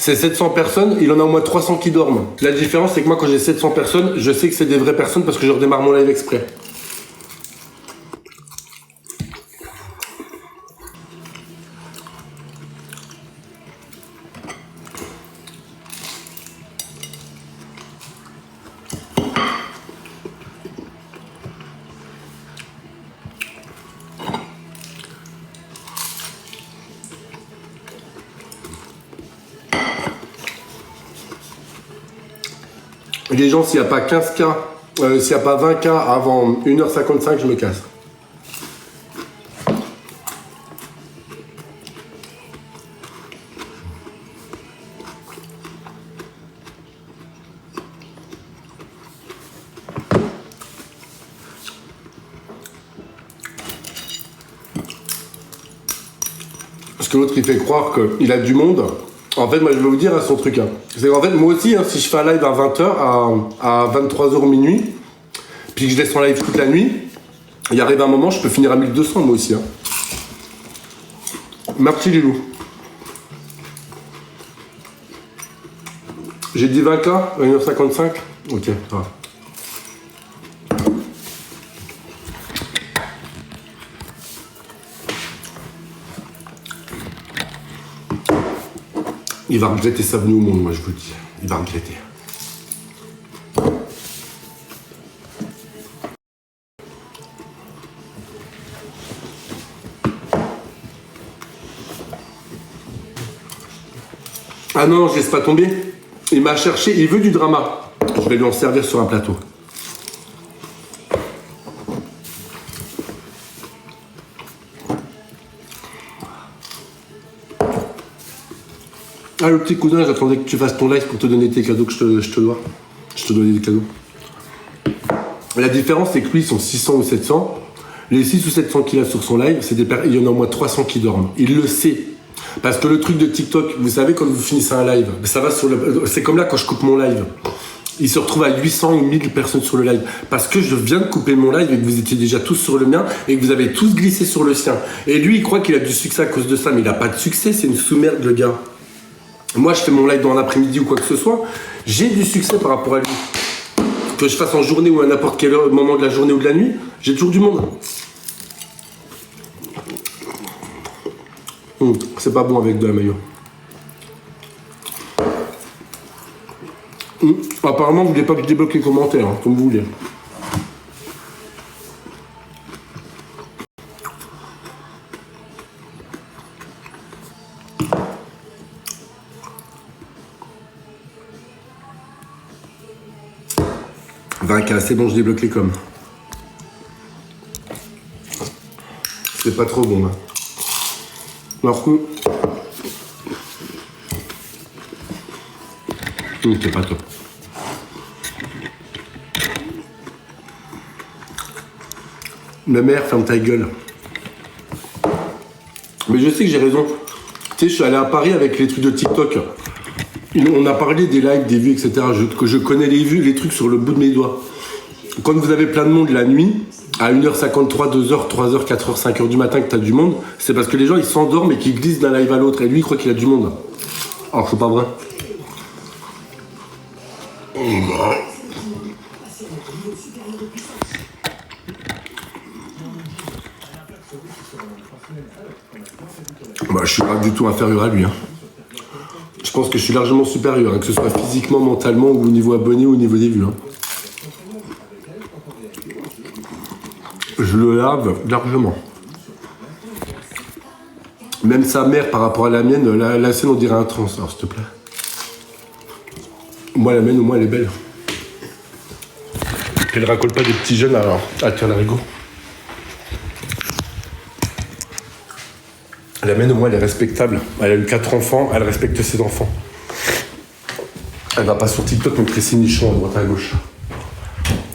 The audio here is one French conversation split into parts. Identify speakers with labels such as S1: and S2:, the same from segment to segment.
S1: C'est 700 personnes, il en a au moins 300 qui dorment. La différence, c'est que moi, quand j'ai 700 personnes, je sais que c'est des vraies personnes parce que je redémarre mon live exprès. Les gens, s'il n'y a pas 15K, s'il n'y a pas 20K avant 1h55, je me casse. Parce que l'autre, il fait croire qu'il a du monde. En fait, moi, je vais vous dire son truc. C'est qu'en fait, moi aussi, si je fais un live à 20h, à 23h minuit, puis que je laisse en live toute la nuit, il arrive un moment, je peux finir à 1200, moi aussi. Merci, Lilou. J'ai dit 20K, 1h55. Ok, ça va. Il va regretter sa venue au monde, moi je vous le dis. Il va regretter. Ah non, je laisse pas tomber. Il m'a cherché, il veut du drama. Je vais lui en servir sur un plateau. Ah, le petit cousin, j'attendais que tu fasses ton live pour te donner tes cadeaux que je te dois. Je te donnais des cadeaux. La différence, c'est que lui, ils sont 600 ou 700. Les 6 ou 700 qu'il a sur son live, il y en a au moins 300 qui dorment. Il le sait. Parce que le truc de TikTok, vous savez, quand vous finissez un live, ça va sur c'est comme là quand je coupe mon live. Il se retrouve à 800 ou 1000 personnes sur le live. Parce que je viens de couper mon live et que vous étiez déjà tous sur le mien et que vous avez tous glissé sur le sien. Et lui, il croit qu'il a du succès à cause de ça, mais il n'a pas de succès, c'est une sous-merde, le gars. Moi, je fais mon live dans l'après-midi ou quoi que ce soit, j'ai du succès par rapport à lui. Que je fasse en journée ou à n'importe quel moment de la journée ou de la nuit, j'ai toujours du monde. C'est pas bon avec de la mayo. Apparemment, vous voulez pas que je débloque les commentaires, comme vous voulez. C'est bon, je débloque les coms. C'est pas trop bon, là. Alors que... c'est pas top. Ma mère, ferme ta gueule. Mais je sais que j'ai raison. Tu sais, je suis allé à Paris avec les trucs de TikTok. On a parlé des likes, des vues, etc. Je connais les vues, les trucs sur le bout de mes doigts. Quand vous avez plein de monde la nuit, à 1h53, 2h, 3h, 4h, 5h du matin que t'as du monde, c'est parce que les gens ils s'endorment et qu'ils glissent d'un live à l'autre. Et lui il croit qu'il a du monde. Alors c'est pas vrai. Bah, je suis pas du tout inférieur à lui. Je pense que je suis largement supérieur, que ce soit physiquement, mentalement, ou au niveau abonné, ou au niveau des vues. Je le lave largement. Même sa mère, par rapport à la mienne, la scène, on dirait un trans, alors s'il te plaît. Moi, la mienne, au moins, elle est belle. Qu'elle racole pas des petits jeunes à tirer l'arigot. La mienne, au moins, elle est respectable. Elle a eu 4 enfants, elle respecte ses enfants. Elle va pas sur TikTok montrer ses nichons à droite à gauche.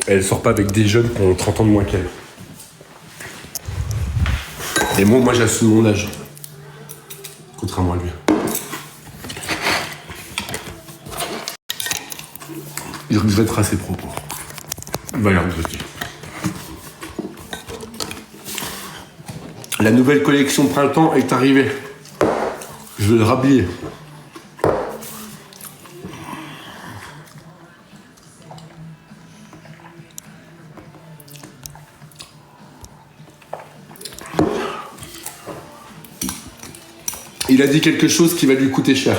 S1: Elle sort pas avec des jeunes qui ont 30 ans de moins qu'elle. Et moi j'assume mon âge. Contrairement à lui. Il regrettera ses propos. Il va les regretter. La nouvelle collection printemps est arrivée. Je vais le rhabiller. il a dit quelque chose qui va lui coûter cher.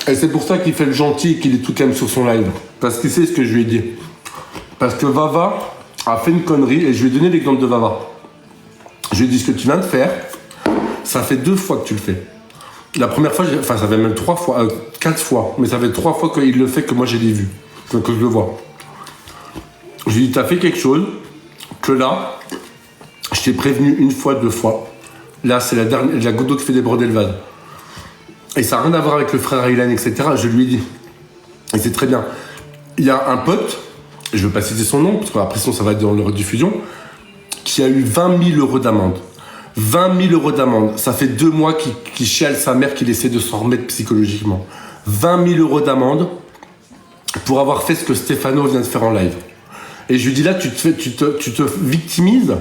S1: Et c'est pour ça qu'il fait le gentil et qu'il est tout calme sur son live. Parce qu'il sait ce que je lui ai dit. Parce que Vava a fait une connerie et je lui ai donné l'exemple de Vava. Je lui ai dit ce que tu viens de faire, ça fait 2 fois que tu le fais. La première fois, enfin ça fait même 3 fois, 4 fois, mais ça fait 3 fois qu'il le fait que moi j'ai les vues, que je le vois. Je lui ai dit, t'as fait quelque chose, que là, je t'ai prévenu 1 fois, 2 fois. Là, c'est la goutte d'eau qui fait déborder le vase. Et ça n'a rien à voir avec le frère Ilan, etc. Je lui ai dit. Et c'est très bien. Il y a un pote, je ne veux pas citer son nom, parce qu'après sinon ça va être dans leur diffusion, qui a eu 20 000 € d'amende. 20 000 € d'amende. Ça fait 2 mois qu'il chiale sa mère, qu'il essaie de s'en remettre psychologiquement. 20 000 € d'amende pour avoir fait ce que Stéphano vient de faire en live. Et je lui dis là, tu te victimises.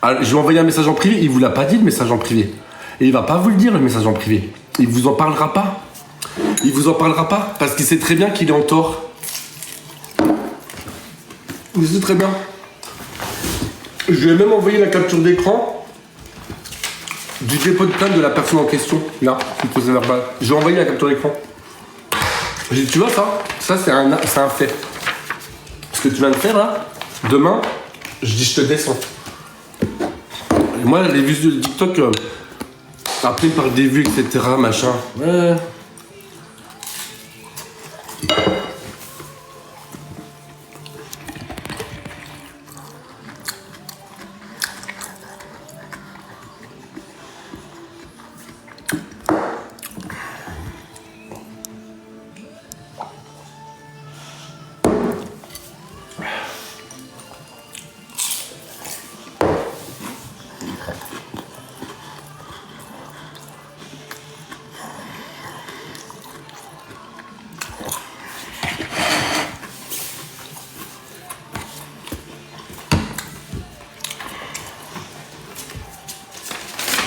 S1: Alors, je lui ai envoyé un message en privé, il ne vous l'a pas dit le message en privé. Et il ne va pas vous le dire le message en privé. Il ne vous en parlera pas. Il vous en parlera pas parce qu'il sait très bien qu'il est en tort. Il sait très bien. Je lui ai même envoyé la capture d'écran du dépôt de plainte de la personne en question. Là, qui posait verbal. J'ai envoyé la capture d'écran. J'ai dit, tu vois ça c'est un fait. Ce que tu viens de faire là, demain, je dis je te descends. Et moi, les vues de TikTok, après par des vues, etc., machin. Ouais.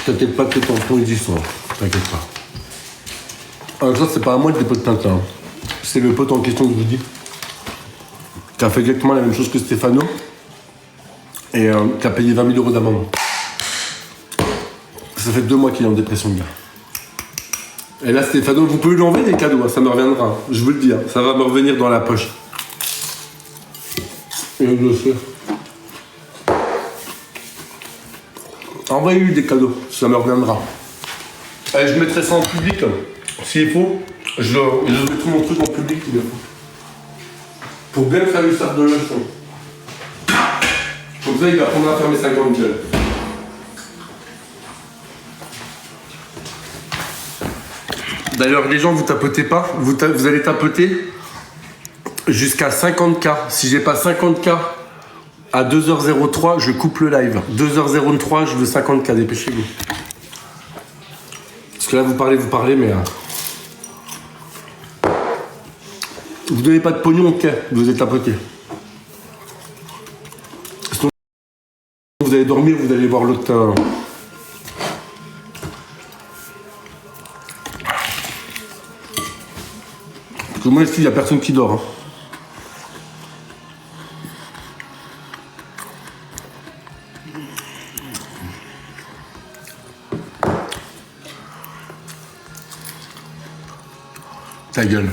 S1: T'inquiète pas que les tampons ils y sont, t'inquiète pas. Alors ça c'est pas à moi le dépôt de plainte là. C'est le pote en question que je vous dis. Qui a fait exactement la même chose que Stéphano. Et qui a payé 20 000 € d'amende. Ça fait 2 mois qu'il est en dépression le gars. Et là Stéphano, vous pouvez lui envoyer des cadeaux, hein, ça me reviendra. Hein, je vous le dis, hein, ça va me revenir dans la poche. Et je le sais. Envoyez-lui des cadeaux, ça me reviendra. Et je mettrai ça en public, hein. S'il faut, je mettrai mon truc en public s'il faut. Pour bien faire lui faire de leçon. Comme ça, il va apprendre à fermer sa grande gueule. D'ailleurs, les gens, vous tapotez pas, vous allez tapoter jusqu'à 50K. Si j'ai pas 50K à 2h03, je coupe le live. 2h03, je veux 50K, dépêchez-vous. Parce que là, vous parlez, mais... vous donnez pas de pognon, ok, vous êtes tapoté. Sinon, vous allez dormir, vous allez voir l'autre... Parce que moi, ici, il n'y a personne qui dort. Hein. Ta gueule.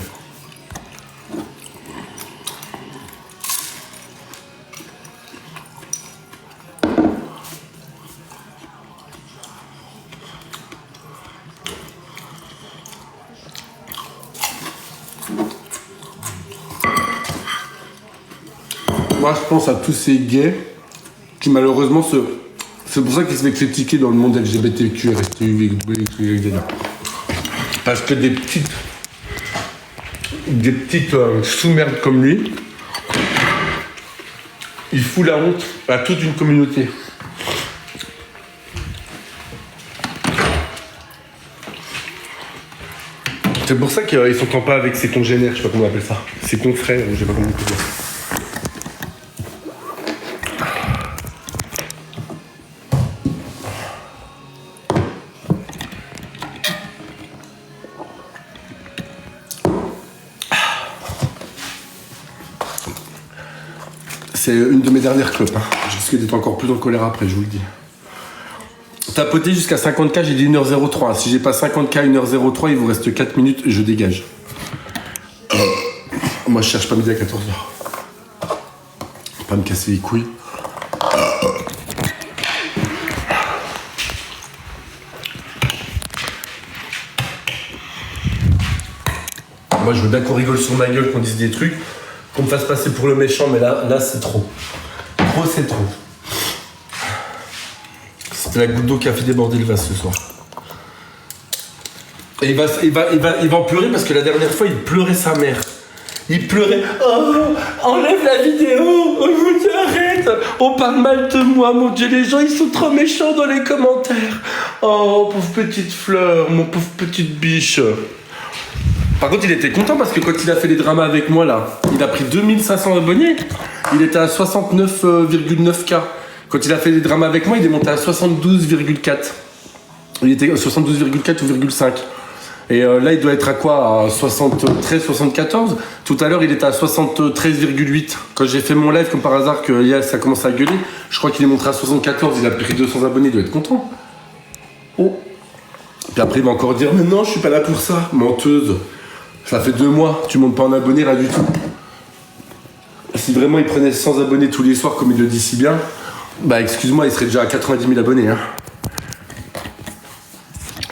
S1: Moi, je pense à tous ces gays qui, malheureusement, c'est pour ça qu'ils se fait critiquer dans le monde LGBTQ, RSTU, etc. Parce que des petites sous-merdes comme lui, il fout la honte à toute une communauté. C'est pour ça qu'il s'entend pas avec ses congénères, je sais pas comment on appelle ça. Ses confrères, je sais pas comment on peut dire. C'est une de mes dernières clopes. Hein. Je risque d'être encore plus en colère après, je vous le dis. Tapoter jusqu'à 50K, j'ai dit 1h03. Si j'ai pas 50K, 1h03, il vous reste 4 minutes, je dégage. Moi, je cherche pas midi à 14h. Pas me casser les couilles. Moi, je veux bien qu'on rigole sur ma gueule, qu'on dise des trucs, qu'on me fasse passer pour le méchant, mais là c'est trop. Trop, c'est trop. C'était la goutte d'eau qui a fait déborder le vase ce soir. Et il va en pleurer parce que la dernière fois, il pleurait sa mère. Il pleurait. Oh, enlève la vidéo. Oh, je vous dis, arrête. On parle mal de moi, mon Dieu. Les gens, ils sont trop méchants dans les commentaires. Oh, pauvre petite fleur, mon pauvre petite biche. Par contre, il était content parce que quand il a fait les dramas avec moi, là, il a pris 2500 abonnés. Il était à 69,9K. Quand il a fait les dramas avec moi, il est monté à 72,4. Il était à 72,4 ou 0,5. Et là, il doit être à quoi? À 73, 74. Tout à l'heure, il était à 73,8. Quand j'ai fait mon live, comme par hasard, que hier, ça commence à gueuler, je crois qu'il est monté à 74. Il a pris 200 abonnés, il doit être content. Oh. Puis après, il va encore dire, mais non, je suis pas là pour ça. Menteuse. Ça fait 2 mois, tu montes pas en abonnés, rien du tout. Si vraiment il prenait 100 abonnés tous les soirs, comme il le dit si bien, bah excuse-moi, il serait déjà à 90 000 abonnés. Hein.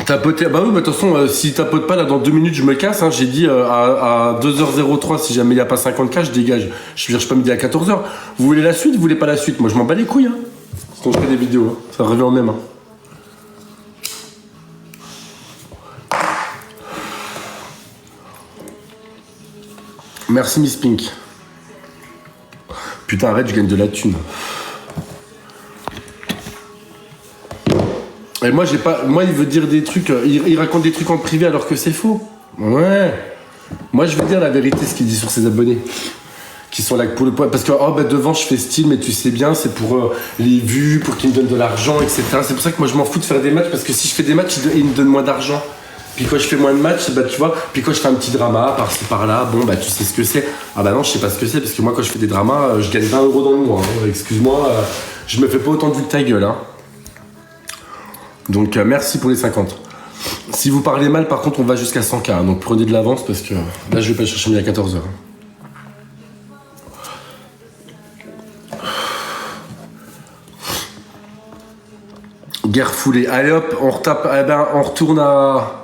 S1: Tapoter, bah oui, mais de toute façon, s'il tapote pas là dans 2 minutes, je me casse. Hein. J'ai dit à 2h03, si jamais il n'y a pas 50K, je dégage. Je cherche pas midi à 14h. Vous voulez la suite, vous voulez pas la suite? Moi je m'en bats les couilles. Hein. Sinon je fais des vidéos, hein. Ça revient en même. Hein. Merci Miss Pink. Putain, arrête, je gagne de la thune. Et moi, j'ai pas. Moi, il veut dire des trucs. Il raconte des trucs en privé alors que c'est faux. Ouais. Moi, je veux dire la vérité, ce qu'il dit sur ses abonnés. Qui sont là pour le poids. Parce que, oh, bah, devant, je fais style, mais tu sais bien, c'est pour les vues, pour qu'ils me donnent de l'argent, etc. C'est pour ça que moi, je m'en fous de faire des matchs. Parce que si je fais des matchs, ils me donnent moins d'argent. Puis quand je fais moins de matchs, bah tu vois, puis quand je fais un petit drama par-ci par-là, bon bah tu sais ce que c'est. Ah bah non, je sais pas ce que c'est, parce que moi quand je fais des dramas, je gagne 20 € dans le mois. Hein. Excuse-moi, je me fais pas autant de vues que ta gueule. Hein. Donc merci pour les 50. Si vous parlez mal, par contre, on va jusqu'à 100K. Hein, donc prenez de l'avance parce que là je vais pas chercher midi à 14h. Guerre foulée. Allez hop, on retape. Eh ben, on retourne à.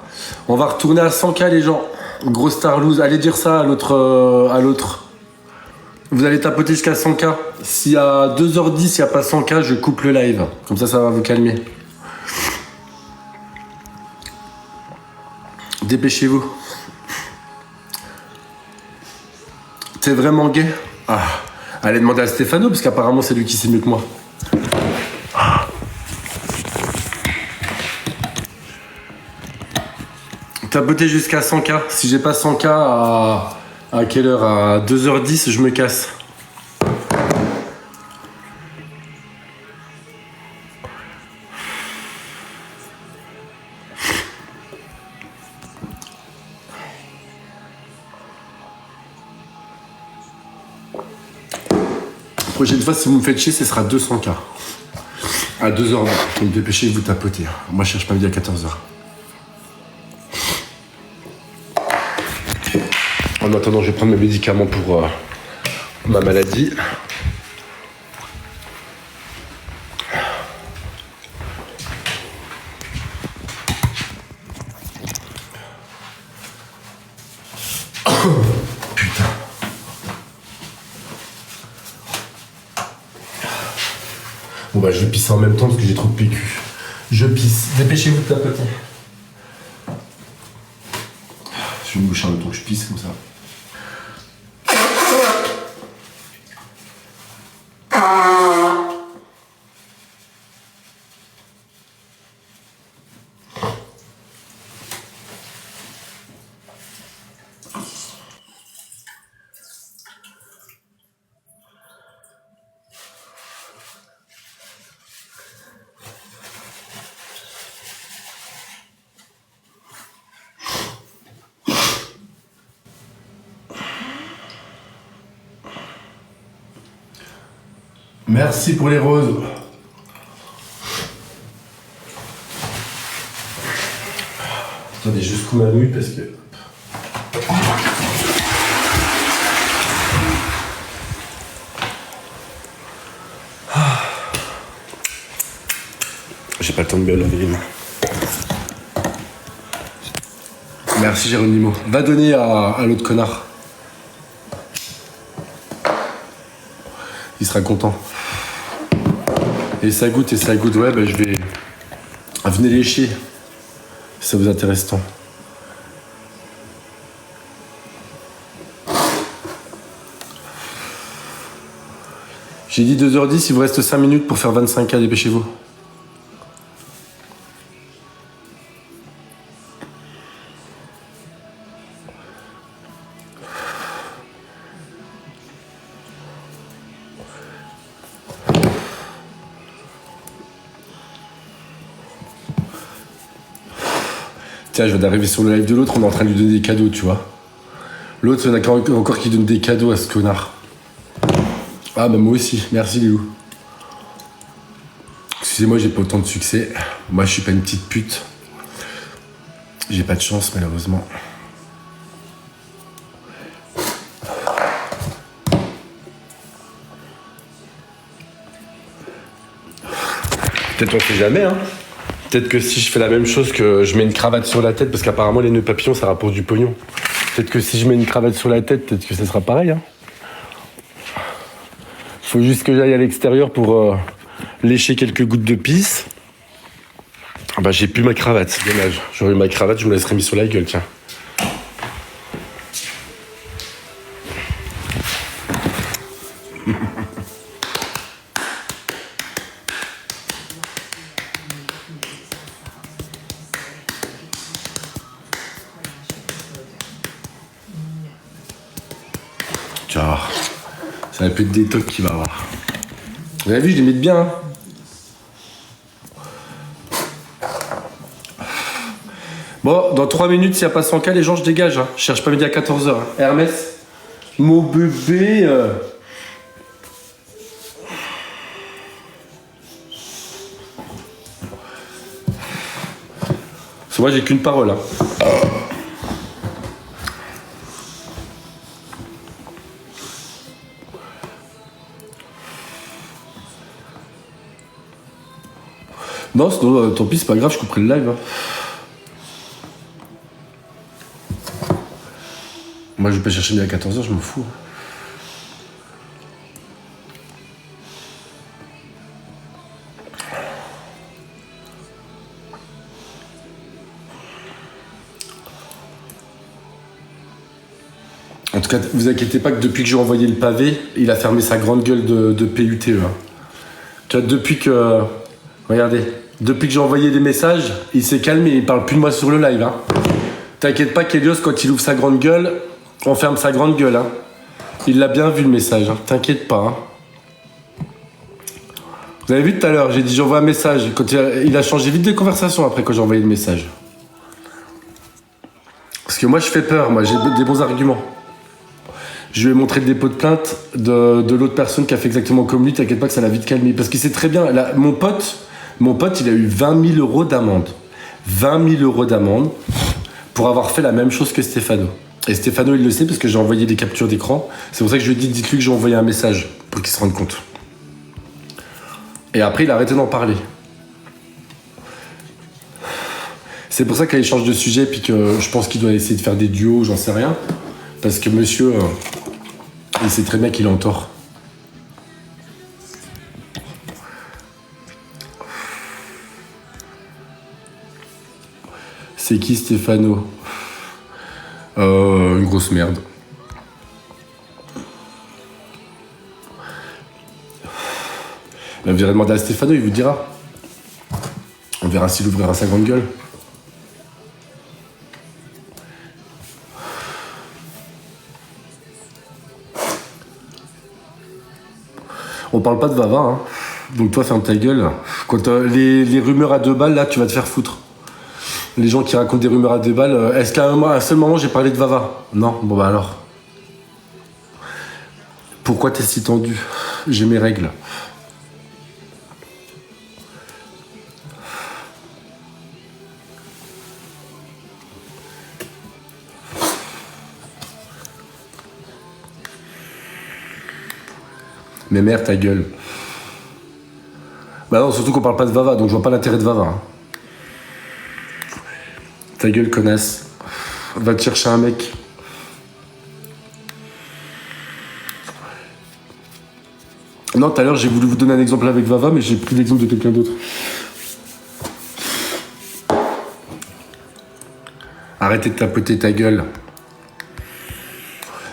S1: On va retourner à 100K les gens. Gros star lose. Allez dire ça à l'autre. Vous allez tapoter jusqu'à 100K. Si à 2h10, il n'y a pas 100K, je coupe le live. Comme ça va vous calmer. Dépêchez-vous. T'es vraiment gay? Ah. Allez demander à Stéphano, parce qu'apparemment c'est lui qui sait mieux que moi. Tapoter jusqu'à 100K. Si j'ai pas 100K à quelle heure? À 2h10, je me casse. Prochaine fois, si vous me faites chier, ce sera 200K. À 2h20. Donc dépêchez de vous tapoter. Moi, je cherche pas midi à 14h. En attendant, je vais prendre mes médicaments pour ma maladie. Putain. Bon bah je vais pisser en même temps parce que j'ai trop de PQ. Je pisse. Dépêchez-vous de tapoter. Je vais me boucher en même temps que je pisse comme ça. Merci pour les roses. attendez, je secoue ma nouille parce que... J'ai pas le temps de me laver les mains. Merci Géronimo. Va donner à l'autre connard. Il sera content. Et ça goûte, ouais, bah je vais... Venez lécher. Si ça vous intéresse tant. J'ai dit 2h10, il vous reste 5 minutes pour faire 25K, dépêchez-vous. Tiens, je viens d'arriver sur le live de l'autre, on est en train de lui donner des cadeaux, tu vois. L'autre, il y en a encore qui donne des cadeaux à ce connard. Ah bah moi aussi, merci Lilou. Excusez-moi, j'ai pas autant de succès. Moi, je suis pas une petite pute. J'ai pas de chance, malheureusement. Peut-être on sait jamais, hein. Peut-être que si je fais la même chose, que je mets une cravate sur la tête, parce qu'apparemment les nœuds papillons ça rapporte du pognon. Peut-être que si je mets une cravate sur la tête, peut-être que ça sera pareil. Hein. Faut juste que j'aille à l'extérieur pour lécher quelques gouttes de pisse. Bah j'ai plus ma cravate, c'est dommage. J'aurais eu ma cravate, je me la serais mis sur la gueule, tiens. C'est un peu de détox qu'il va avoir. Vous avez vu, je les mets bien. Hein. Bon, dans 3 minutes, s'il n'y a pas 100K, les gens, je dégage. Hein. Je cherche pas midi à 14h. Hein. Hermès, mon bébé. Parce que moi, j'ai qu'une parole. Hein. Non, sinon, tant pis, c'est pas grave, je couperai le live. Hein. Moi, je vais pas chercher midi à 14h, je m'en fous. En tout cas, vous inquiétez pas que depuis que j'ai envoyé le pavé, il a fermé sa grande gueule de PUTE. Hein. Tu vois, depuis que... Regardez. Depuis que j'ai envoyé des messages, il s'est calmé, il parle plus de moi sur le live. Hein. T'inquiète pas qu'Elios, quand il ouvre sa grande gueule, on ferme sa grande gueule. Hein. Il l'a bien vu le message, hein. T'inquiète pas. Hein. Vous avez vu tout à l'heure, j'ai dit j'envoie un message. Quand il a changé vite de conversation après quand j'ai envoyé le message. Parce que moi je fais peur, moi j'ai des bons arguments. Je lui ai montré le dépôt de plainte de l'autre personne qui a fait exactement comme lui, t'inquiète pas que ça l'a vite calmé. Parce qu'il sait très bien, là, mon pote, il a eu 20 000 euros d'amende. 20 000 euros d'amende pour avoir fait la même chose que Stéphano. Et Stéphano, il le sait parce que j'ai envoyé des captures d'écran. C'est pour ça que je lui ai dit, dites-lui que j'ai envoyé un message pour qu'il se rende compte. Et après, il a arrêté d'en parler. C'est pour ça qu'il change de sujet, puis que je pense qu'il doit essayer de faire des duos, j'en sais rien. Parce que monsieur, il sait très bien qu'il est en tort. C'est qui Stéphano? Une grosse merde. Vous irez demander à Stéphano, il vous dira. On verra s'il ouvrira sa grande gueule. On parle pas de Vava, hein. Donc toi, ferme ta gueule. Quand les rumeurs à 2 balles, là, tu vas te faire foutre. Les gens qui racontent des rumeurs à 2 balles, est-ce qu'à un seul moment, j'ai parlé de Vava? Non, bon bah alors. Pourquoi t'es si tendu? J'ai mes règles. Mais merde, ta gueule. Bah non, surtout qu'on parle pas de Vava, donc je vois pas l'intérêt de Vava. Hein. Ta gueule, connasse. Va te chercher un mec. Non, tout à l'heure, j'ai voulu vous donner un exemple avec Vava, mais j'ai pris l'exemple de quelqu'un d'autre. Arrêtez de tapoter ta gueule.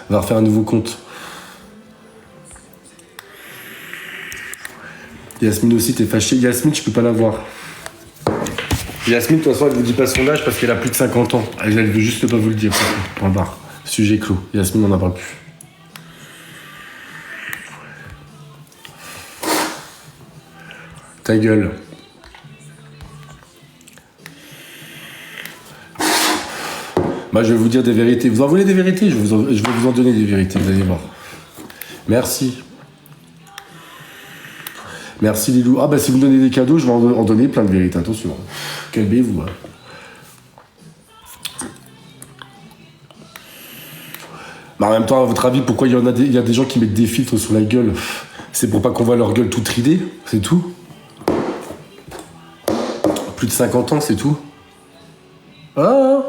S1: Va refaire un nouveau compte. Yasmine aussi, t'es fâchée. Yasmine, je peux pas la voir. Yasmine, de toute façon, elle vous dit pas son âge parce qu'elle a plus de 50 ans. Elle veut juste pas vous le dire. Point barre. Sujet clos. Yasmine, on n'en parle plus. Ta gueule. Bah, je vais vous dire des vérités. Vous en voulez des vérités? Je vais vous en donner des vérités, vous allez voir. Merci. Merci Lilou. Ah bah si vous me donnez des cadeaux, je vais en donner plein de vérités. Attention. Calmez-vous. Hein. Bah, en même temps, à votre avis, pourquoi il y a des gens qui mettent des filtres sur la gueule? C'est pour pas qu'on voit leur gueule toute ridée, c'est tout. Plus de 50 ans, c'est tout. Ah.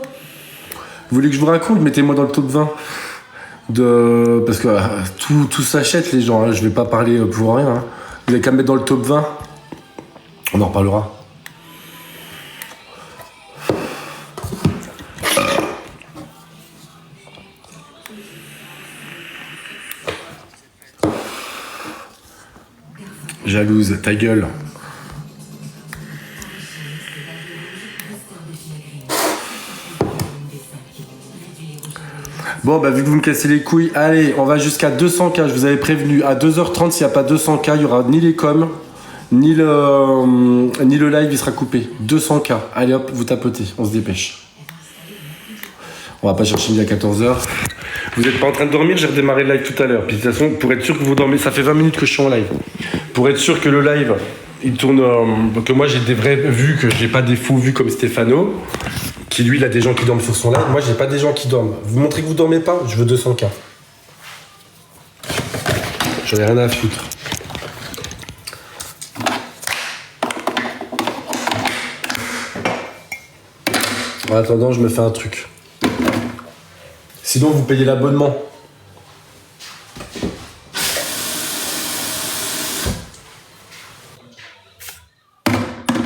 S1: Vous voulez que je vous raconte? Mettez-moi dans le top 20. Parce que tout s'achète, les gens. Hein. Je vais pas parler pour rien. Hein. Vous avez qu'à me mettre dans le top 20. On en reparlera. Jalouse, ta gueule. Bon, bah, vu que vous me cassez les couilles, allez, on va jusqu'à 200K. Je vous avais prévenu, à 2h30, s'il n'y a pas 200K, il n'y aura ni les coms, ni le live, il sera coupé. 200K. Allez hop, vous tapotez, on se dépêche. On va pas chercher midi à 14h. Vous n'êtes pas en train de dormir, j'ai redémarré le live tout à l'heure. Puis de toute façon, pour être sûr que vous dormez, ça fait 20 minutes que je suis en live. Pour être sûr que le live, il tourne, que moi j'ai des vraies vues, que j'ai pas des faux vues comme Stéphano, qui lui, il a des gens qui dorment sur son live. Moi, j'ai pas des gens qui dorment. Vous montrez que vous dormez pas, je veux 200K. J'en ai rien à foutre. En attendant, je me fais un truc. Sinon, vous payez l'abonnement.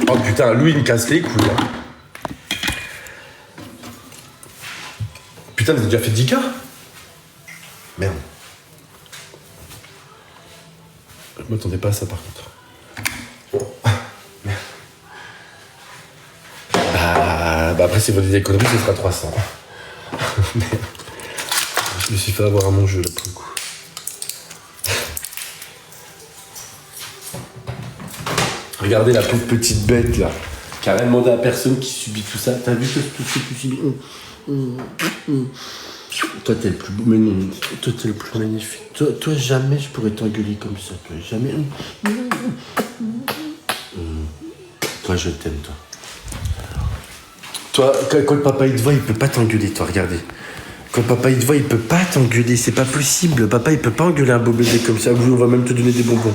S1: Oh putain, lui, il me casse les couilles. Hein. Putain, vous avez déjà fait 10K? Merde. Je m'attendais pas à ça, par contre. Merde. Bah après, si vous avez des économies, ce sera 300. Merde. Je me suis fait avoir à mon jeu, là, pour le coup. Regardez la pauvre petite bête, là, qui a rien demandé à personne, qui subit tout ça. T'as vu tout ce que tu subis? Toi, t'es le plus beau, mais non. Toi, t'es le plus magnifique. Toi, jamais je pourrais t'engueuler comme ça. Toi, jamais. Toi, je t'aime, toi. Toi, quand le papa il te voit, il peut pas t'engueuler, toi, regardez. Quand papa il te voit, il peut pas t'engueuler, c'est pas possible. Papa, il peut pas engueuler un beau bébé comme ça. Oui, on va même te donner des bonbons.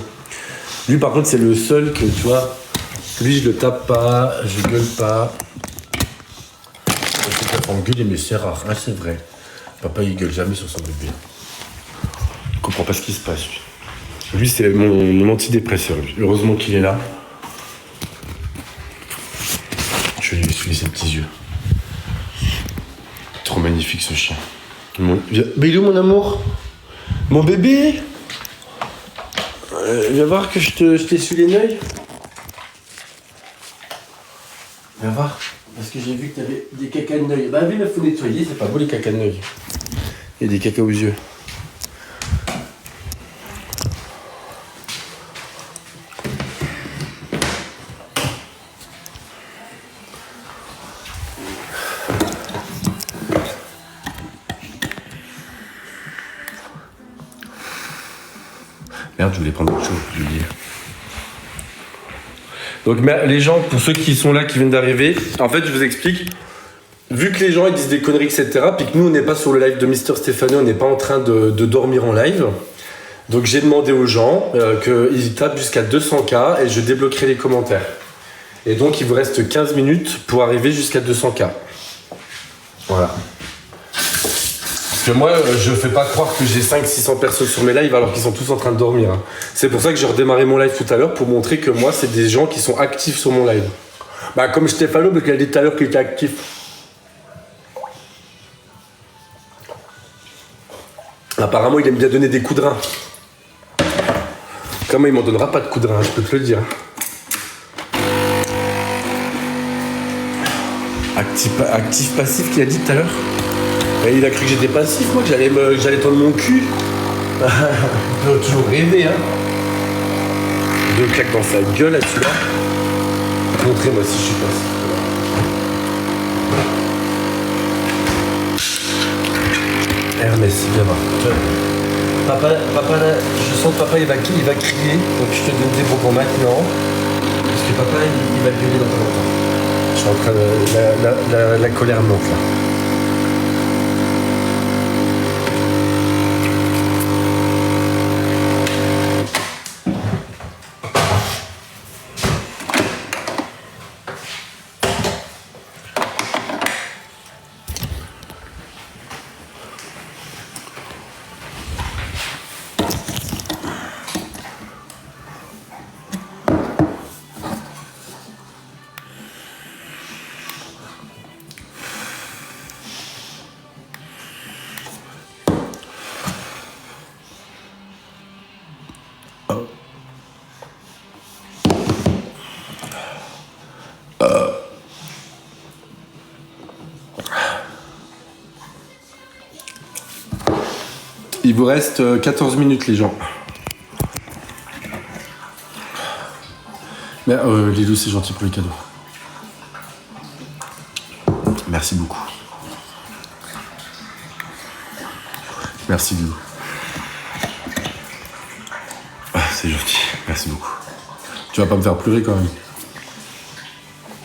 S1: Lui, par contre, c'est le seul que, tu vois, lui, je le tape pas, je gueule pas. Je peux pas engueuler, mais c'est rare, hein, c'est vrai. Papa, il gueule jamais sur son bébé. Je comprends pas ce qui se passe, lui. Lui, c'est mon antidépresseur, lui. Heureusement qu'il est là. Je vais lui essuyer ses petits yeux. Trop magnifique, ce chien. Mais il est où, mon amour? Mon bébé? Viens voir que je t'essuie les neuils. Viens voir. Parce que j'ai vu que t'avais des cacas de neuil. Bah oui, il faut nettoyer, c'est pas beau les cacas de neuil. Il y a des cacas aux yeux. Merde, je voulais prendre autre chose, j'ai oublié. Donc les gens, pour ceux qui sont là, qui viennent d'arriver, en fait, je vous explique. Vu que les gens ils disent des conneries, etc., puis que nous, on n'est pas sur le live de Mister Stéphano, on n'est pas en train de dormir en live. Donc j'ai demandé aux gens qu'ils tapent jusqu'à 200K et je débloquerai les commentaires. Et donc il vous reste 15 minutes pour arriver jusqu'à 200K. Voilà. Parce que moi, je fais pas croire que j'ai 500-600 personnes sur mes lives alors qu'ils sont tous en train de dormir. Hein. C'est pour ça que j'ai redémarré mon live tout à l'heure pour montrer que moi, c'est des gens qui sont actifs sur mon live. Bah comme Stéphano, parce qu'il a dit tout à l'heure qu'il était actif. Apparemment, il aime bien donner des coups de rein. Comment il m'en donnera pas de coups de rein, je peux te le dire. Actif passif qu'il a dit tout à l'heure. Et il a cru que j'étais passif, moi, que j'allais tendre mon cul. Il peut toujours rêver, hein. Deux claques dans sa gueule, là, celui-là. Montrez-moi si je suis passif. Hermès, viens voir. Papa, là, je sens que papa il va crier, donc je te donne des bonbons maintenant. Parce que papa il va gueuler dans pas longtemps. Je suis en train de. La colère monte là. Il vous reste 14 minutes les gens. Mais Lilou, c'est gentil pour les cadeaux. Merci beaucoup. Merci Lilou. C'est gentil, merci beaucoup. Tu vas pas me faire pleurer quand même.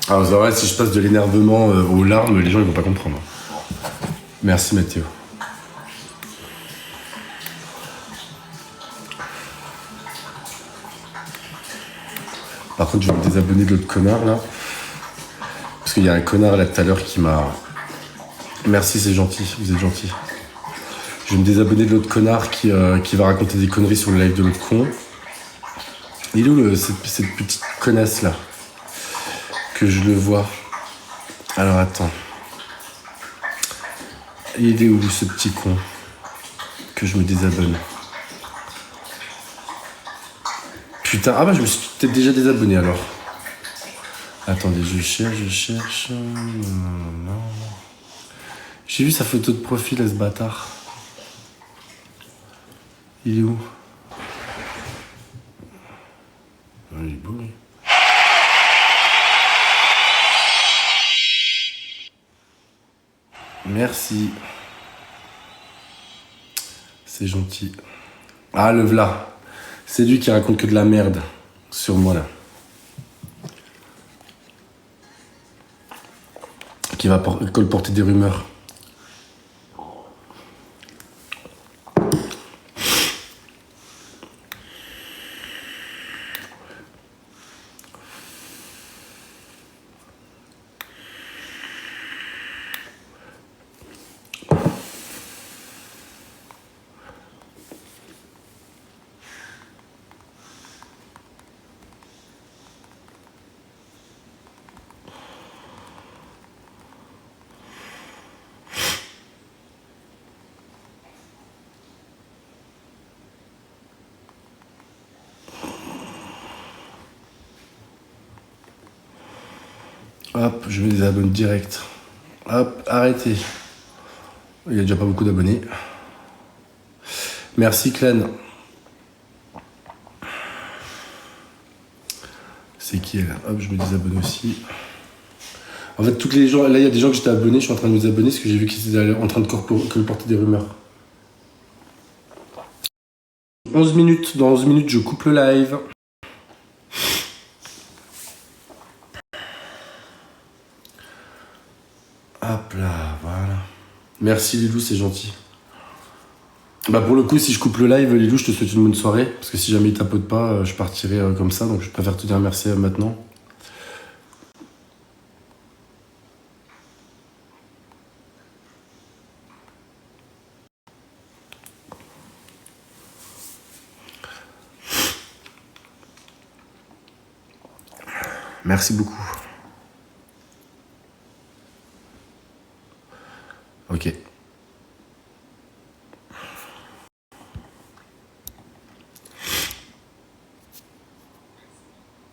S1: Alors c'est vrai, si je passe de l'énervement aux larmes, les gens ils vont pas comprendre. Merci Mathéo. Par contre, je vais me désabonner de l'autre connard là. Parce qu'il y a un connard là tout à l'heure qui m'a. Merci, c'est gentil, vous êtes gentil. Je vais me désabonner de l'autre connard qui va raconter des conneries sur le live de l'autre con. Il est où cette petite connasse là? Que je le vois. Alors attends. Il est où ce petit con? Que je me désabonne. Putain, ah bah je me suis peut-être déjà désabonné alors. Attendez, je cherche. Non. J'ai vu sa photo de profil à ce bâtard. Il est où? Il est beau lui. Merci. C'est gentil. Ah le v'là. C'est lui qui raconte que de la merde sur moi là. Qui va colporter des rumeurs. Hop, je me désabonne direct. Hop, arrêtez. Il n'y a déjà pas beaucoup d'abonnés. Merci Clan. C'est qui elle? Hop, je me désabonne aussi. En fait, toutes les gens, là il y a des gens que j'étais abonné, je suis en train de me désabonner parce que j'ai vu qu'ils étaient en train de colporter des rumeurs. 11 minutes, dans 11 minutes je coupe le live. Hop là, voilà. Merci Lilou, c'est gentil. Bah pour le coup, si je coupe le live, Lilou, je te souhaite une bonne soirée. Parce que si jamais il tapote pas, je partirai comme ça. Donc je préfère te dire merci maintenant. Merci beaucoup. Ok.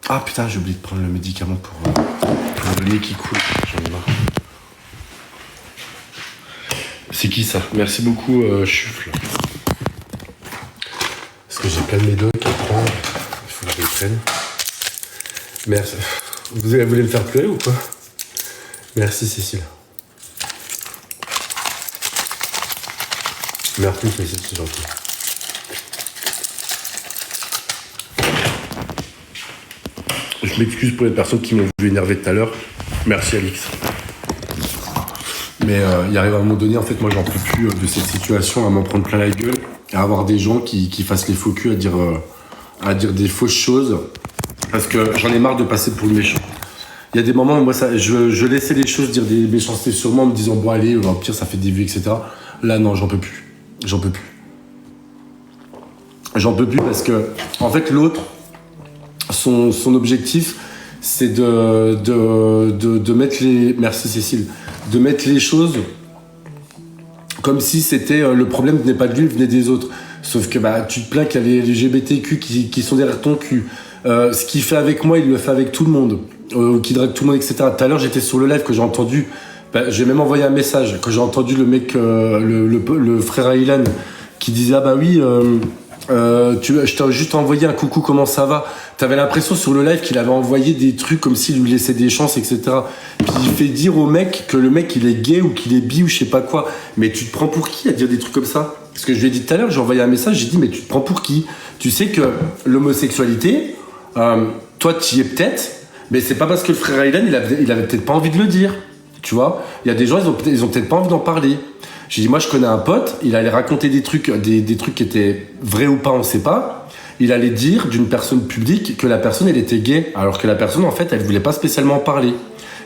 S1: Ah putain, j'ai oublié de prendre le médicament pour le nez qui coule. J'en ai marre. C'est qui ça? Merci beaucoup, Chuffle. Parce que j'ai plein de médocs à prendre. Il faut que je les prenne. Merci. Vous voulez me faire pleurer ou quoi? Merci, Cécile. Merci, Cécile, c'est gentil. Je m'excuse pour les personnes qui m'ont vu énerver tout à l'heure. Merci, Alix. Mais il arrive à un moment donné, en fait, moi, j'en peux plus de cette situation, à m'en prendre plein la gueule, à avoir des gens qui fassent les faux culs, à dire des fausses choses, parce que j'en ai marre de passer pour le méchant. Il y a des moments où moi, je laissais les choses dire des méchancetés sur moi en me disant, bon, allez, au pire, ça fait des vues, etc. Là, non, j'en peux plus. J'en peux plus. J'en peux plus parce que, en fait, l'autre, son objectif, c'est de mettre les... Merci Cécile. De mettre les choses comme si c'était le problème venait pas de lui, venait des autres. Sauf que bah, tu te plains qu'il y a les LGBTQ qui sont derrière ton cul. Ce qu'il fait avec moi, il le fait avec tout le monde. Qui drague tout le monde, etc. Tout à l'heure, j'étais sur le live que j'ai entendu. Bah, j'ai même envoyé un message quand j'ai entendu le mec, le frère Aylan, qui disait ah bah oui. Je t'ai juste envoyé un coucou, comment ça va? T'avais l'impression sur le live qu'il avait envoyé des trucs comme s'il lui laissait des chances, etc. Puis il fait dire au mec que le mec il est gay ou qu'il est bi ou je sais pas quoi. Mais tu te prends pour qui à dire des trucs comme ça? Parce que je lui ai dit tout à l'heure, j'ai envoyé un message, j'ai dit mais tu te prends pour qui? Tu sais que l'homosexualité, toi tu y es peut-être, mais c'est pas parce que le frère Aylan il avait peut-être pas envie de le dire. Tu vois? Il y a des gens, ils ont peut-être pas envie d'en parler. J'ai dit, moi, je connais un pote, il allait raconter des trucs qui étaient vrais ou pas, on sait pas. Il allait dire d'une personne publique que la personne, elle était gay, alors que la personne, en fait, elle voulait pas spécialement en parler.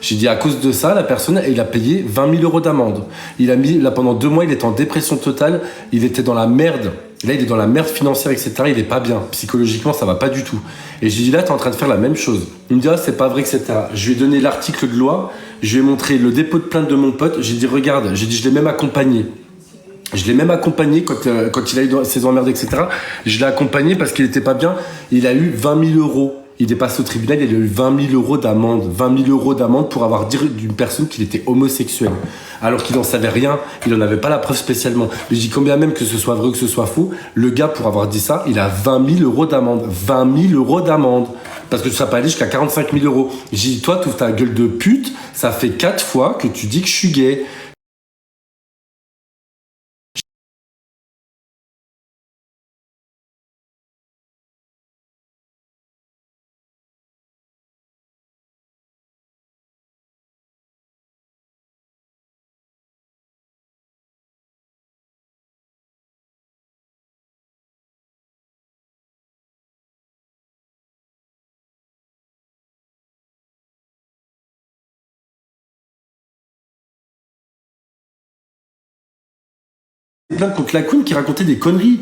S1: J'ai dit, à cause de ça, la personne, il a payé 20 000 € d'amende. Il a mis, là, pendant 2 mois, il était en dépression totale, il était dans la merde. Là, il est dans la merde financière, etc. Il est pas bien. Psychologiquement, ça va pas du tout. Et j'ai dit, là, t'es en train de faire la même chose. Il me dit, ah, c'est pas vrai, etc. Je lui ai donné l'article de loi, je lui ai montré le dépôt de plainte de mon pote. J'ai dit, regarde, j'ai dit, je l'ai même accompagné. Je l'ai même accompagné quand il a eu ses emmerdes, etc. Je l'ai accompagné parce qu'il était pas bien. Il a eu 20 000 €. Il est passé au tribunal, il a eu 20 000 € d'amende. 20 000 € d'amende pour avoir dit d'une personne qu'il était homosexuel. Alors qu'il n'en savait rien, il n'en avait pas la preuve spécialement. Mais je dis combien même que ce soit vrai ou que ce soit faux, le gars, pour avoir dit ça, il a 20 000 € d'amende. 20 000 € d'amende. Parce que ça peut aller jusqu'à 45 000 €. J'ai dit, toi, tu ouvres ta gueule de pute, ça fait 4 fois que tu dis que je suis gay. Plainte contre la Queen qui racontait des conneries.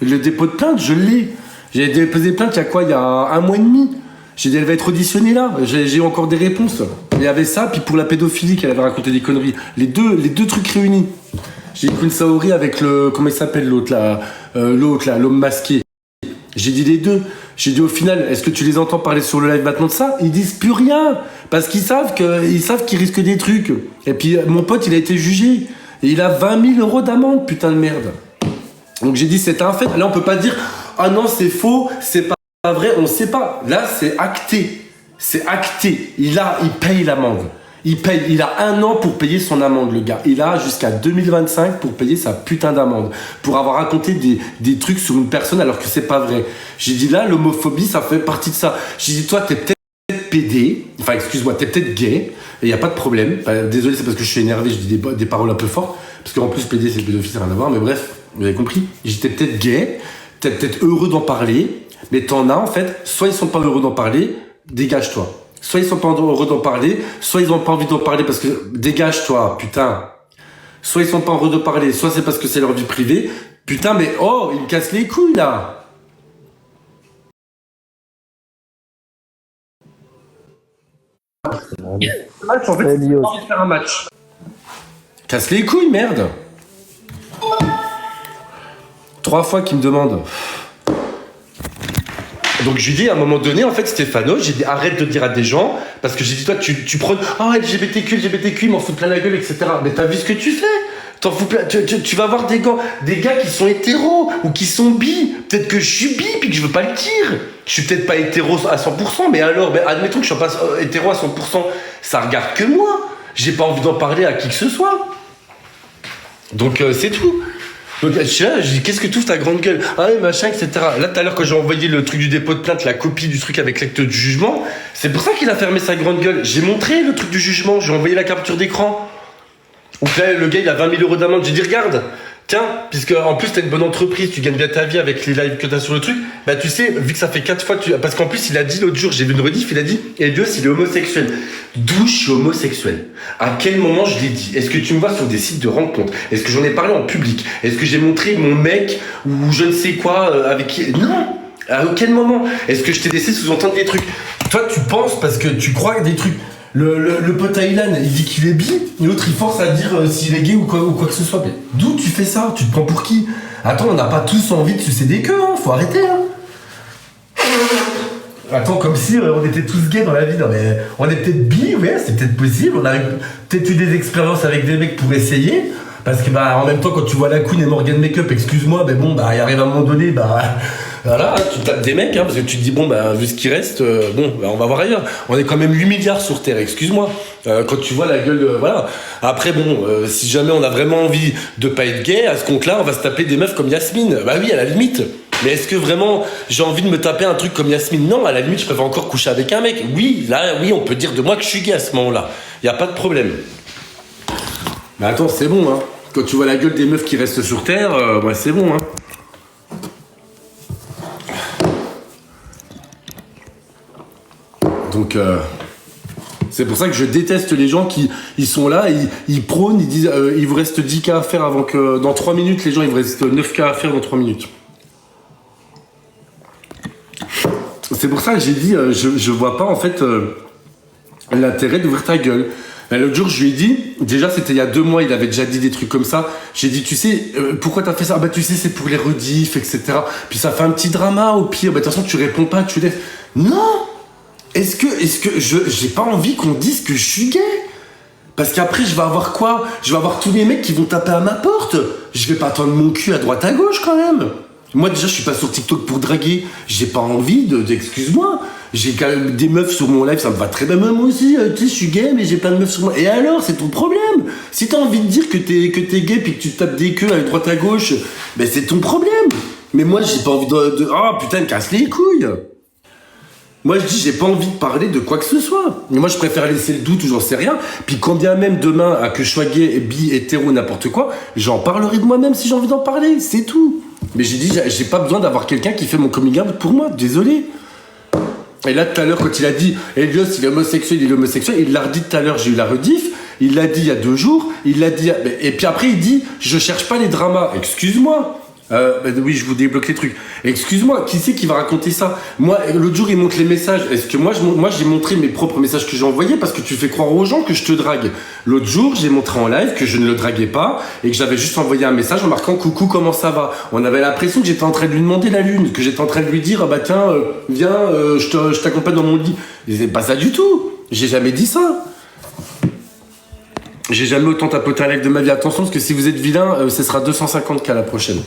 S1: Le dépôt de plainte, je l'ai. J'ai déposé plainte il y a quoi? Il y a 1 mois et demi. J'ai dit, elle va être auditionnée là. J'ai eu encore des réponses. Il y avait ça, puis pour la pédophilie, qu'elle avait raconté des conneries. Les deux trucs réunis. J'ai dit Queen Saori avec le... Comment il s'appelle l'autre là? L'homme masqué. J'ai dit les deux. J'ai dit au final, est-ce que tu les entends parler sur le live maintenant de ça? Ils disent plus rien. Parce qu'ils savent qu'ils risquent des trucs. Et puis mon pote, il a été jugé. Et il a 20 000 € d'amende, putain de merde. Donc j'ai dit, c'est un fait. Là, on peut pas dire, ah non, c'est faux, c'est pas vrai, on sait pas. Là, c'est acté. C'est acté. Il paye l'amende. Il a 1 an pour payer son amende, le gars. Il a jusqu'à 2025 pour payer sa putain d'amende. Pour avoir raconté des trucs sur une personne alors que c'est pas vrai. J'ai dit, là, l'homophobie, ça fait partie de ça. J'ai dit, toi, t'es peut-être peut-être PD, enfin excuse-moi, t'es peut-être gay, et y a pas de problème. Désolé, c'est parce que je suis énervé, je dis des paroles un peu fortes, parce qu'en plus PD c'est pédophile, ça n'a rien à voir, mais bref, vous avez compris. J'étais peut-être gay, t'es peut-être heureux d'en parler, mais t'en as en fait, soit ils sont pas heureux d'en parler, dégage-toi. Soit ils sont pas heureux d'en parler, soit ils ont pas envie d'en parler parce que dégage-toi, putain. Soit ils sont pas heureux de parler, soit c'est parce que c'est leur vie privée. Putain, mais oh, ils me cassent les couilles là. Match, en fait, j'ai pas envie de faire un match. Casse les couilles, merde. 3 fois qu'ils me demandent. Donc je lui dis à un moment donné, en fait, Stéphano, j'ai dit arrête de dire à des gens, parce que j'ai dit toi, tu prends, oh LGBTQ, ils m'en foutent plein la gueule, etc. Mais t'as vu ce que tu fais? T'en fous plein, tu vas voir des gars qui sont hétéros ou qui sont bi. Peut-être que je suis bi puis que je veux pas le dire. Je suis peut-être pas hétéro à 100%, mais alors, admettons que je sois pas hétéro à 100%, ça regarde que moi. J'ai pas envie d'en parler à qui que ce soit. Donc c'est tout. Donc je suis là, je dis qu'est-ce que tu ouvres ta grande gueule? Ah oui, machin, etc. Là tout à l'heure quand j'ai envoyé le truc du dépôt de plainte, la copie du truc avec l'acte du jugement, c'est pour ça qu'il a fermé sa grande gueule. J'ai montré le truc du jugement, j'ai envoyé la capture d'écran. Donc là le gars il a 20 000 € d'amende, j'ai dit regarde, tiens, puisque en plus t'as une bonne entreprise, tu gagnes bien ta vie avec les lives que t'as sur le truc, bah tu sais, vu que ça fait 4 fois que parce qu'en plus il a dit l'autre jour, j'ai vu une rediff, il a dit Elios il est homosexuel. D'où je suis homosexuel? À quel moment je l'ai dit? Est-ce que tu me vois sur des sites de rencontres? Est-ce que j'en ai parlé en public? Est-ce que j'ai montré mon mec ou je ne sais quoi avec qui? Non. À aucun moment. Est-ce que je t'ai laissé sous-entendre des trucs? Toi tu penses parce que tu crois des trucs. Le pote à Ilan, il dit qu'il est bi, et l'autre il force à dire s'il est gay ou quoi que ce soit. Mais d'où tu fais ça? Tu te prends pour qui? Attends, on n'a pas tous envie de sucer des queues, hein, faut arrêter. Hein. Attends, comme si on était tous gays dans la vie. Non, mais on est peut-être bi, ouais, c'est peut-être possible. On a peut-être eu des expériences avec des mecs pour essayer. Parce que en même temps, quand tu vois la Queen et Morgan Makeup, excuse-moi, mais bon, il arrive à un moment donné, voilà, tu tapes des mecs, hein, parce que tu te dis, bon, vu ce qui reste, on va voir ailleurs. On est quand même 8 milliards sur Terre, excuse-moi. Quand tu vois la gueule, voilà. Après, si jamais on a vraiment envie de pas être gay, à ce compte-là, on va se taper des meufs comme Yasmine. Bah oui, à la limite. Mais est-ce que vraiment j'ai envie de me taper un truc comme Yasmine? Non, à la limite, je préfère encore coucher avec un mec. Oui, là, oui, on peut dire de moi que je suis gay à ce moment-là. Y a pas de problème. Mais attends, c'est bon, hein. Quand tu vois la gueule des meufs qui restent sur Terre, c'est bon, hein. Donc, c'est pour ça que je déteste les gens qui ils sont là, ils prônent, ils disent il vous reste 10 cas à faire avant que... Dans 3 minutes, les gens, il vous reste 9 cas à faire dans 3 minutes. C'est pour ça que j'ai dit, je vois pas, en fait, l'intérêt d'ouvrir ta gueule. L'autre jour, je lui ai dit, déjà c'était il y a 2 mois, il avait déjà dit des trucs comme ça. J'ai dit, tu sais, pourquoi t'as fait ça? Tu sais, c'est pour les rediffs, etc. Puis ça fait un petit drama, au pire. De toute façon, tu réponds pas, tu laisses. Non! Est-ce que j'ai pas envie qu'on dise que je suis gay? Parce qu'après, je vais avoir quoi? Je vais avoir tous les mecs qui vont taper à ma porte. Je vais pas tendre mon cul à droite à gauche, quand même. Moi, déjà, je suis pas sur TikTok pour draguer. J'ai pas envie excuse-moi. J'ai quand même des meufs sur mon live, ça me va très bien. Moi aussi, tu sais, je suis gay, mais j'ai plein de meufs sur moi. Et alors, c'est ton problème. Si t'as envie de dire que t'es gay puis que tu tapes des queues à droite à gauche, c'est ton problème. Mais moi, j'ai pas envie de... Oh, putain, me casse les couilles. Moi, je dis, j'ai pas envie de parler de quoi que ce soit. Mais moi, je préfère laisser le doute ou j'en sais rien. Puis quand bien même demain, que je sois gay, bi, hétéro, n'importe quoi, j'en parlerai de moi-même si j'ai envie d'en parler. C'est tout. Mais j'ai dit, j'ai pas besoin d'avoir quelqu'un qui fait mon coming out pour moi. Désolé. Et là, tout à l'heure, quand il a dit Elios, il est homosexuel, il l'a redit tout à l'heure, j'ai eu la rediff. Il l'a dit il y a 2 jours. Il l'a dit. Et puis après, il dit, je cherche pas les dramas. Excuse-moi. Oui, je vous débloque les trucs. Excuse-moi, qui c'est qui va raconter ça? Moi, l'autre jour, il montre les messages. Est-ce que moi, j'ai montré mes propres messages que j'ai envoyés parce que tu fais croire aux gens que je te drague. L'autre jour, j'ai montré en live que je ne le draguais pas et que j'avais juste envoyé un message en marquant coucou, comment ça va? On avait l'impression que j'étais en train de lui demander la lune, que j'étais en train de lui dire tiens, viens, je t'accompagne dans mon lit. Et c'est pas ça du tout. J'ai jamais dit ça. J'ai jamais autant tapoté un live de ma vie. Attention, parce que si vous êtes vilain, ce sera 250 k la prochaine.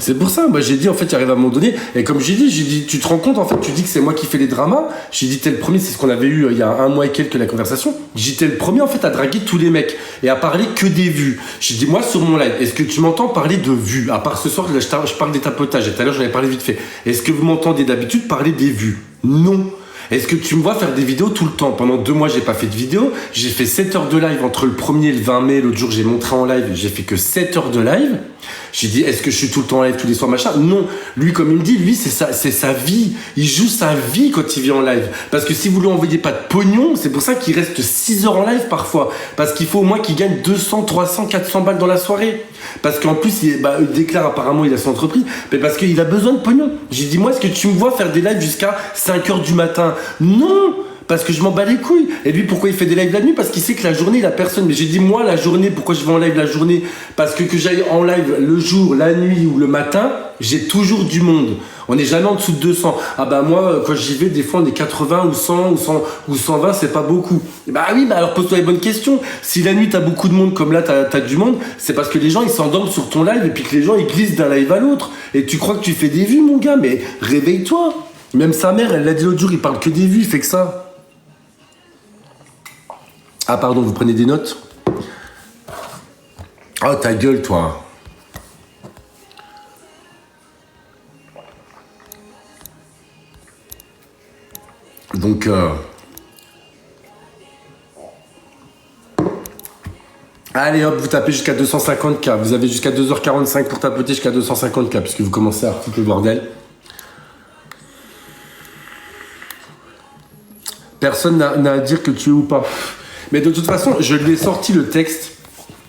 S1: C'est pour ça, moi j'ai dit en fait, il arrive à un moment donné, et comme j'ai dit, tu te rends compte en fait, tu dis que c'est moi qui fais les dramas. J'ai dit, t'es le premier, c'est ce qu'on avait eu il y a un mois et quelques la conversation. J'ai dit, t'es le premier en fait à draguer tous les mecs et à parler que des vues. J'ai dit, moi sur mon live, est-ce que tu m'entends parler de vues? À part ce soir, là, je parle des tapotages, et tout à l'heure j'en avais parlé vite fait. Est-ce que vous m'entendez d'habitude parler des vues? Non. Est-ce que tu me vois faire des vidéos tout le temps? Pendant 2 mois, j'ai pas fait de vidéo. J'ai fait 7 heures de live entre le 1er et le 20 mai. L'autre jour, j'ai montré en live. J'ai fait que 7 heures de live. J'ai dit, est-ce que je suis tout le temps en live tous les soirs, machin? Non. Lui, comme il me dit, lui, c'est sa vie. Il joue sa vie quand il vient en live. Parce que si vous lui envoyez pas de pognon, c'est pour ça qu'il reste 6 heures en live parfois. Parce qu'il faut au moins qu'il gagne 200, 300, 400 balles dans la soirée. Parce qu'en plus, il déclare apparemment, il a son entreprise, mais parce qu'il a besoin de pognon. J'ai dit, moi, est-ce que tu me vois faire des lives jusqu'à 5 heures du matin? Non, parce que je m'en bats les couilles. Et lui, pourquoi il fait des lives la nuit? Parce qu'il sait que la journée, il a personne. Mais j'ai dit, moi, la journée, pourquoi je vais en live la journée? Parce que j'aille en live le jour, la nuit ou le matin, j'ai toujours du monde. On n'est jamais en dessous de 200. Ah bah moi, quand j'y vais, des fois, on est 80 ou 100 ou 120, c'est pas beaucoup. Bah oui, bah alors pose-toi les bonnes questions. Si la nuit, t'as beaucoup de monde, comme là, t'as du monde, c'est parce que les gens, ils s'endorment sur ton live et puis que les gens, ils glissent d'un live à l'autre. Et tu crois que tu fais des vues, mon gars, mais réveille-toi. Même sa mère, elle l'a dit l'autre jour, il parle que des vues, il fait que ça. Ah pardon, vous prenez des notes? Oh, ta gueule, toi. Donc, allez hop, vous tapez jusqu'à 250K. Vous avez jusqu'à 2h45 pour tapoter jusqu'à 250K, puisque vous commencez à foutre le bordel. Personne n'a à dire que tu es ou pas. Mais de toute façon, je lui ai sorti le texte.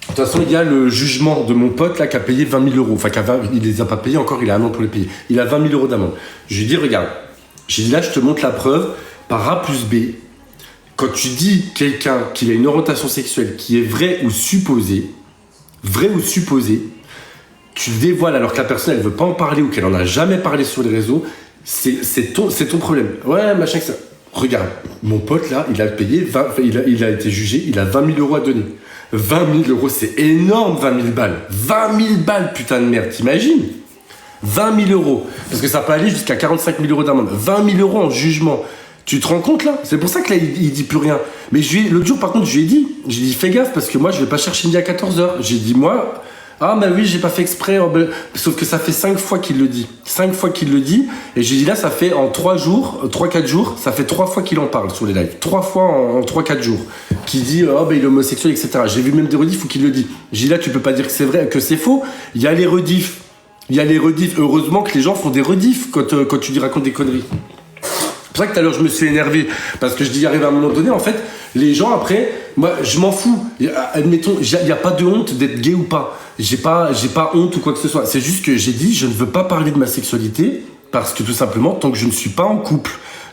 S1: De toute façon, il y a le jugement de mon pote là qui a payé 20 000 euros. Enfin, il les a pas payés encore, il a un an pour les payer. Il a 20 000 euros d'amende. Je lui ai dit, regarde, j'ai dit là, je te montre la preuve par A plus B. Quand tu dis quelqu'un qu'il a une orientation sexuelle qui est vraie ou supposée, tu le dévoiles alors que la personne, elle veut pas en parler ou qu'elle en a jamais parlé sur les réseaux, c'est ton problème. Ouais, machin que ça. Regarde, mon pote là, il a payé, il a été jugé, il a 20 000 euros à donner. 20 000 euros, c'est énorme, 20 000 balles. 20 000 balles, putain de merde, t'imagines? 20 000 euros. Parce que ça peut aller jusqu'à 45 000 euros d'amende. 20 000 euros en jugement. Tu te rends compte là? C'est pour ça que là, il dit plus rien. Mais l'autre jour, par contre, je lui ai dit, fais gaffe parce que moi, je vais pas chercher midi à 14h. J'ai dit, moi, ah bah oui, j'ai pas fait exprès. Sauf que ça fait 5 fois qu'il le dit. 5 fois qu'il le dit. Et j'ai dit là, ça fait en 3-4 jours, ça fait 3 fois qu'il en parle sur les lives. 3 fois en 3-4 jours. Qui dit, oh bah il est homosexuel, etc. J'ai vu même des rediffs où qu'il le dit. J'ai dit là, tu peux pas dire que c'est vrai, que c'est faux. Il y a les rediffs. Heureusement que les gens font des rediffs quand tu dis racontes des conneries. C'est pour ça que tout à l'heure je me suis énervé, parce que je dis arrive à un moment donné, en fait, les gens après, moi je m'en fous. Admettons, il n'y a pas de honte d'être gay ou pas. J'ai pas honte ou quoi que ce soit. C'est juste que j'ai dit, je ne veux pas parler de ma sexualité, parce que tout simplement, tant que je ne suis pas en couple,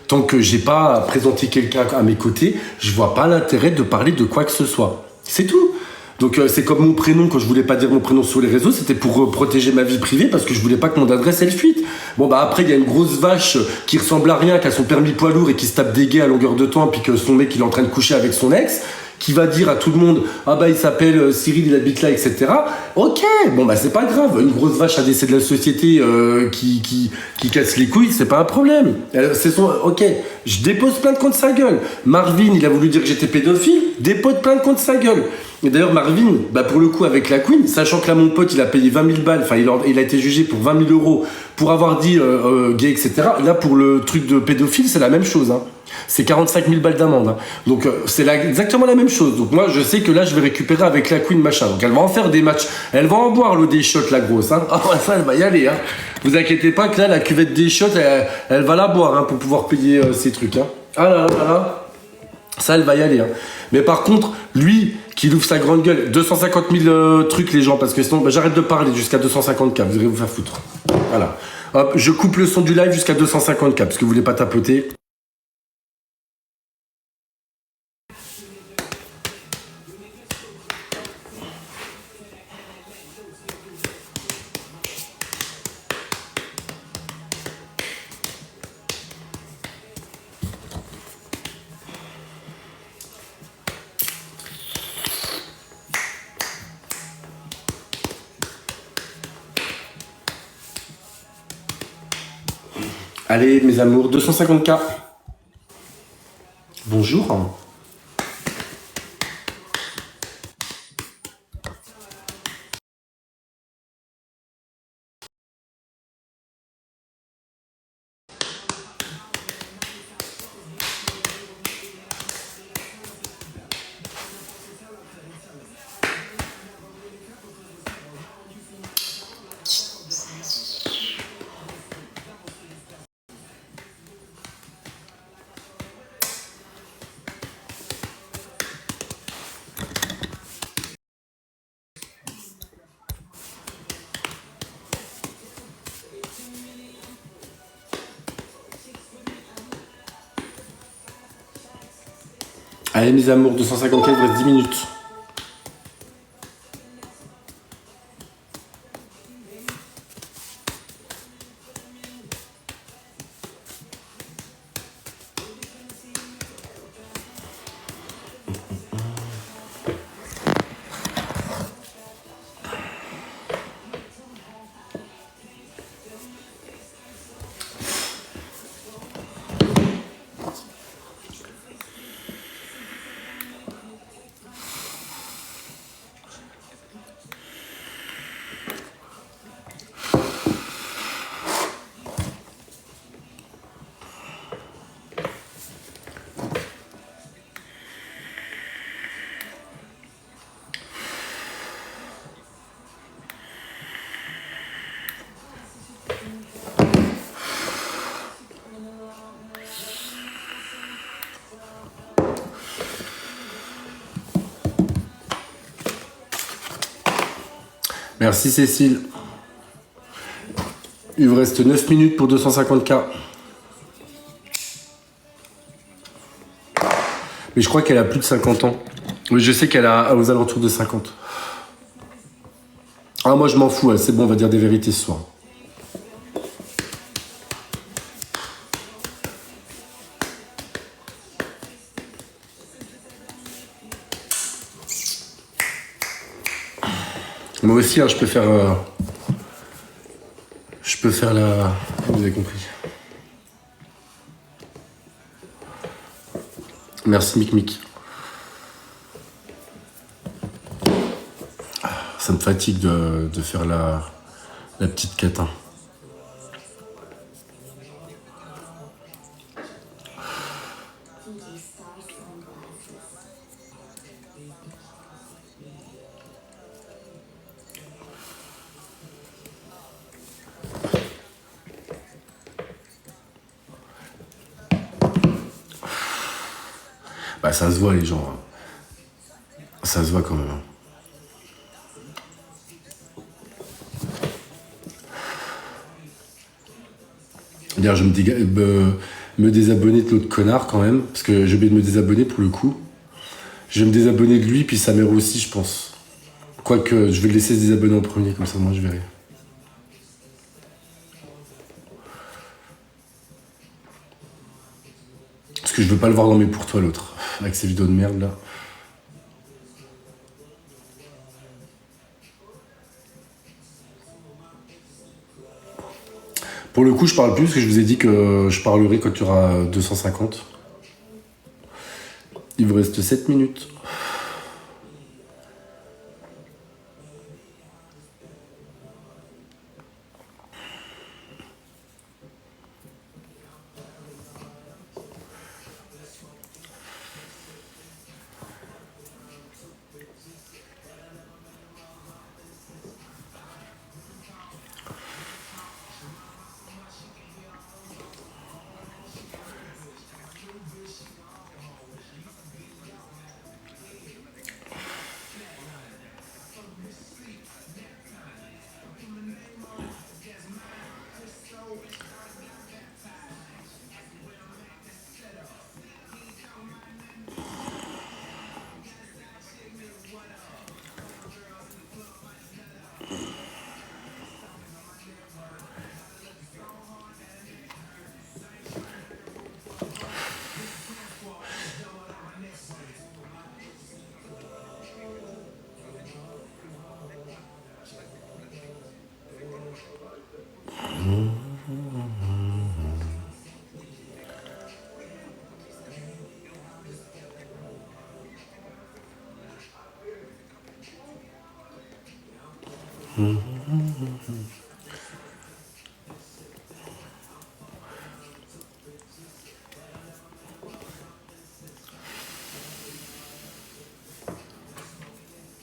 S1: tant que j'ai pas présenté quelqu'un à mes côtés, je vois pas l'intérêt de parler de quoi que ce soit. C'est tout. Donc c'est comme mon prénom, quand je voulais pas dire mon prénom sur les réseaux, c'était pour protéger ma vie privée parce que je voulais pas que mon adresse elle fuite. Bon bah après il y a une grosse vache qui ressemble à rien, qui a son permis poids lourd et qui se tape des gays à longueur de temps, puis que son mec il est en train de coucher avec son ex, qui va dire à tout le monde ah bah il s'appelle Cyril, il habite là, etc. Ok, bon bah c'est pas grave, une grosse vache ADC de la société qui casse les couilles, c'est pas un problème. Ok, je dépose plainte contre sa gueule. Marvin, il a voulu dire que j'étais pédophile, dépose plainte contre sa gueule. Et d'ailleurs Marvin, bah pour le coup avec la Queen, sachant que là mon pote il a payé 20 000 balles, enfin il a été jugé pour 20 000 euros pour avoir dit gay, etc. Là pour le truc de pédophile c'est la même chose, hein. C'est 45 000 balles d'amende, hein. Donc c'est exactement la même chose. Donc moi je sais que là je vais récupérer avec la Queen machin. Donc elle va en faire des matchs, elle va en boire l'eau des shots la grosse, hein. Ah ça elle va y aller, hein. Vous inquiétez pas que là la cuvette des shots elle va la boire, hein, pour pouvoir payer ces trucs, hein. Ah là là là. Ça, elle va y aller, hein. Mais par contre, lui, qui ouvre sa grande gueule, 250 000 trucs, les gens, parce que sinon, bah, j'arrête de parler jusqu'à 250K, vous allez vous faire foutre. Voilà. Hop, je coupe le son du live jusqu'à 250K, parce que vous voulez pas tapoter. Allez, mes amours, 250K. Bonjour. Allez, mes amours, 250K, il vous reste 10 minutes. Merci Cécile. Il vous reste 9 minutes pour 250K. Mais je crois qu'elle a plus de 50 ans. Oui, je sais qu'elle a aux alentours de 50. Ah, moi je m'en fous, c'est bon, on va dire des vérités ce soir. Moi aussi, hein, je peux faire la... Vous avez compris. Merci Mic Mic. Ça me fatigue de faire la petite quête. Hein. Bah ça se voit les gens. Ça se voit quand même. D'ailleurs, je me désabonner de l'autre connard quand même, parce que j'ai oublié de me désabonner pour le coup. Je vais me désabonner de lui, puis sa mère aussi, je pense. Quoique, je vais le laisser se désabonner en premier, comme ça moi je verrai. Parce que je veux pas le voir dans mes pour toi l'autre, avec ces vidéos de merde là. Pour le coup, je parle plus parce que je vous ai dit que je parlerai quand tu auras 250. Il vous reste 7 minutes.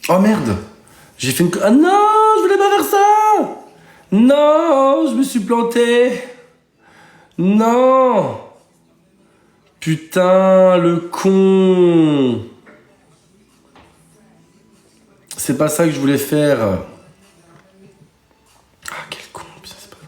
S1: Oh merde! J'ai fait une... Ah non! Je voulais pas faire ça! Non! Je me suis planté! Non! Putain, le con! C'est pas ça que je voulais faire. Ah, quel con, putain, c'est pas vrai.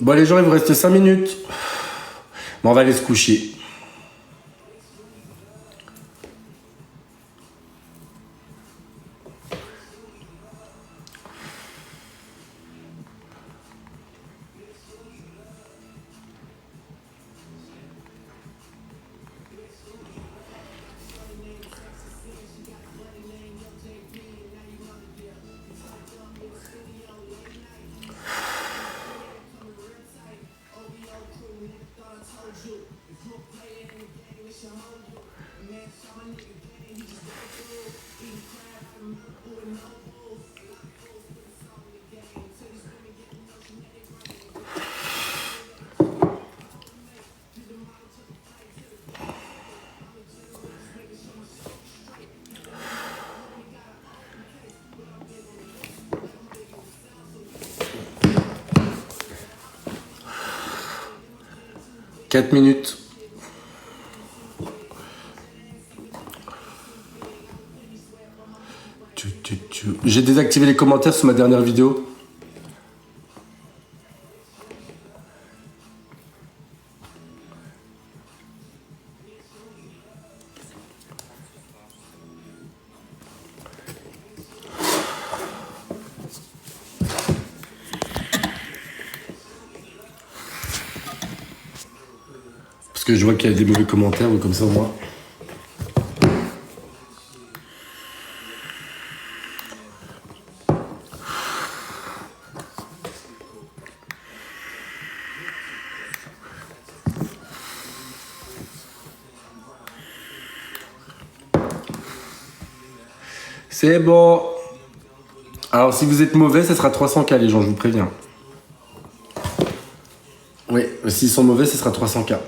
S1: Bon, les gens, il vous reste 5 minutes. Bon, on va aller se coucher. « 4 minutes. J'ai désactivé les commentaires sur ma dernière vidéo. Parce que je vois qu'il y a des mauvais commentaires, donc comme ça au moins. C'est bon. Alors si vous êtes mauvais, ça sera 300K les gens, je vous préviens. Oui, s'ils sont mauvais, ça sera 300K.